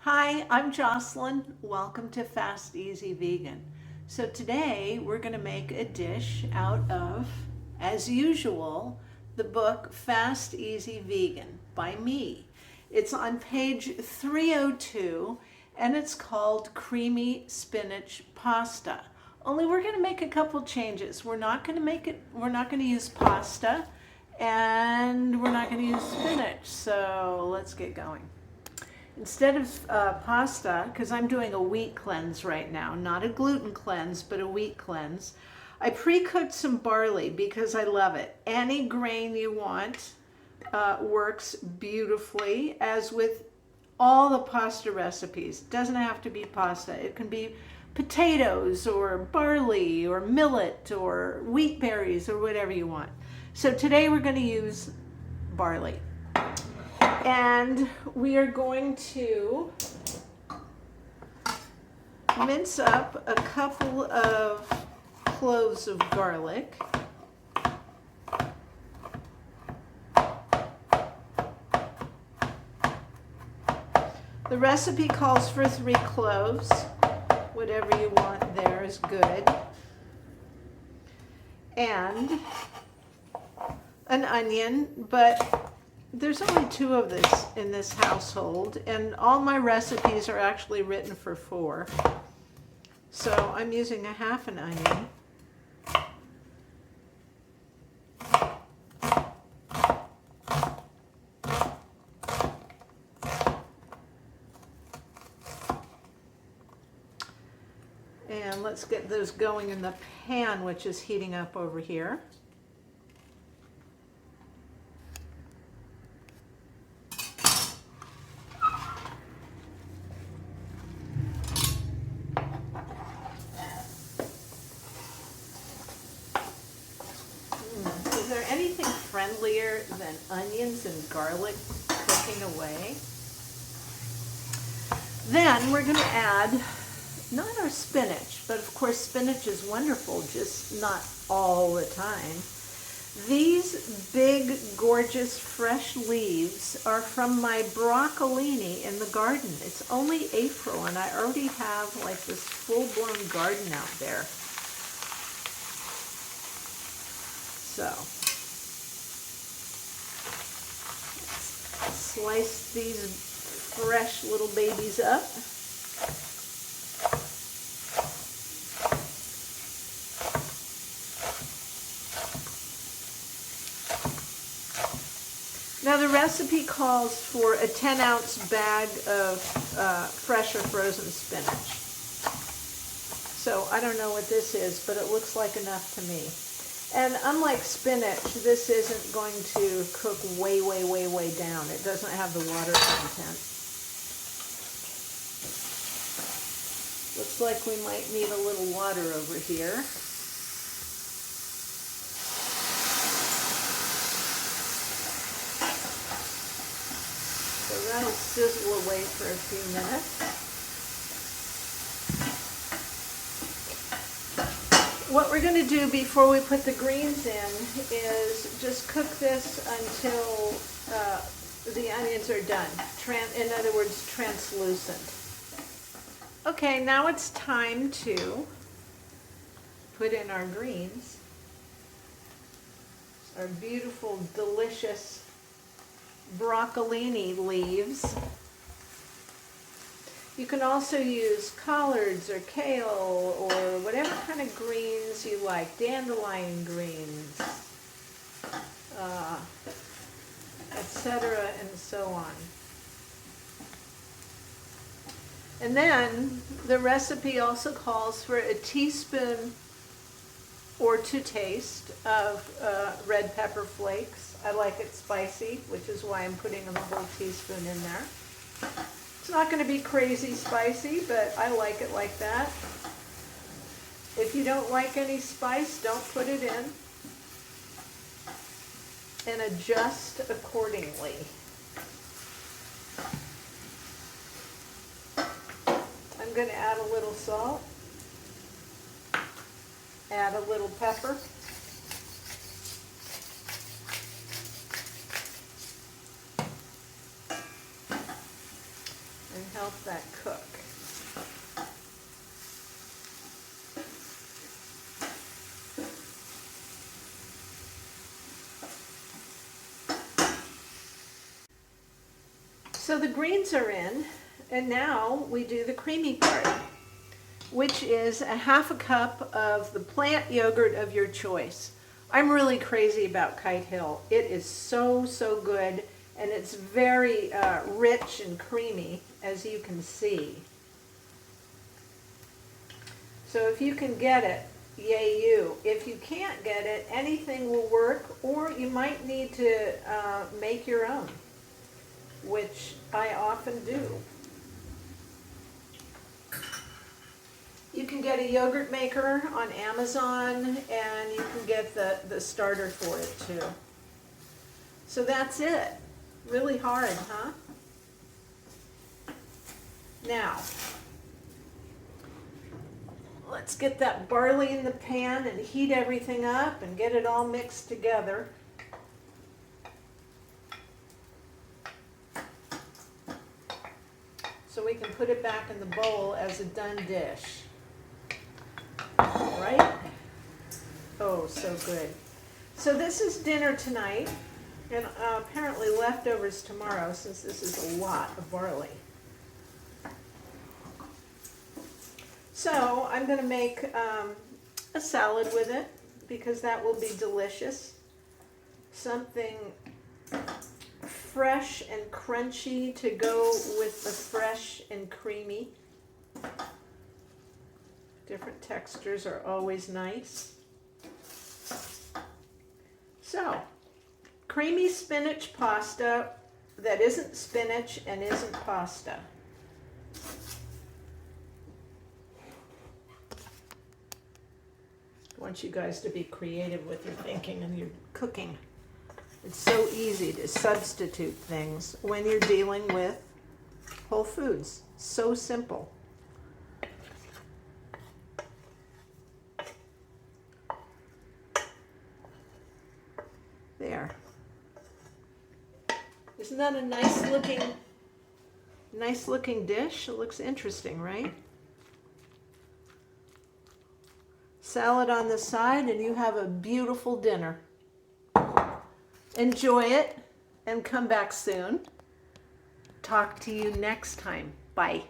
Hi, I'm Jocelyn. Welcome to Fast Easy Vegan. So today we're going to make a dish out of, as usual, the book Fast Easy Vegan by me. It's on page 302 and it's called Creamy Spinach Pasta. Only we're going to make a couple changes. We're not going to use pasta and we're not going to use spinach. So let's get going. Instead of pasta, because I'm doing a wheat cleanse right now, not a gluten cleanse, but a wheat cleanse, I pre-cooked some barley because I love it. Any grain you want works beautifully, as with all the pasta recipes. Doesn't have to be pasta. It can be potatoes or barley or millet or wheat berries or whatever you want. So today we're going to use barley. And we are going to mince up a couple of cloves of garlic. The recipe calls for 3 cloves. Whatever you want there is good. And an onion, but there's only 2 of this in this household, and all my recipes are actually written for 4. So I'm using a half an onion. And let's get those going in the pan, which is heating up over here. Is there anything friendlier than onions and garlic cooking away? Then we're going to add, not our spinach, but of course spinach is wonderful, just not all the time. These big, gorgeous, fresh leaves are from my broccolini in the garden. It's only April and I already have like this full-blown garden out there. So, slice these fresh little babies up. Now the recipe calls for a 10-ounce bag of fresh or frozen spinach. So I don't know what this is, but it looks like enough to me. And unlike spinach, this isn't going to cook way, way, way, way down. It doesn't have the water content. Looks like we might need a little water over here. So that'll sizzle away for a few minutes. What we're going to do before we put the greens in is just cook this until the onions are done. In other words, translucent. Okay, now it's time to put in our greens. Our beautiful, delicious broccolini leaves. You can also use collards or kale or whatever kind of greens you like, dandelion greens, etc. and so on. And then the recipe also calls for a teaspoon or to taste of red pepper flakes. I like it spicy, which is why I'm putting a whole teaspoon in there. It's not going to be crazy spicy, but I like it like that. If you don't like any spice, don't put it in. And adjust accordingly. I'm going to add a little salt. Add a little pepper. help that cook. So the greens are in, and now we do the creamy part, which is a half a cup of the plant yogurt of your choice. I'm really crazy about Kite Hill. It is so, so good, and it's very rich and creamy, as you can see. So if you can get it, yay you. If you can't get it, anything will work, or you might need to make your own, which I often do. You can get a yogurt maker on Amazon, and you can get the starter for it too. So that's it. Really hard, huh? Now, let's get that barley in the pan and heat everything up and get it all mixed together. So we can put it back in the bowl as a done dish. Right? Oh, so good. So this is dinner tonight, and apparently leftovers tomorrow, since this is a lot of barley. So I'm going to make a salad with it, because that will be delicious. Something fresh and crunchy to go with the fresh and creamy. Different textures are always nice. So, creamy spinach pasta that isn't spinach and isn't pasta. I want you guys to be creative with your thinking and your cooking. It's so easy to substitute things when you're dealing with whole foods. So simple. There. Isn't that a nice looking dish? It looks interesting, right? Salad on the side, and you have a beautiful dinner. Enjoy it and come back soon. Talk to you next time. Bye.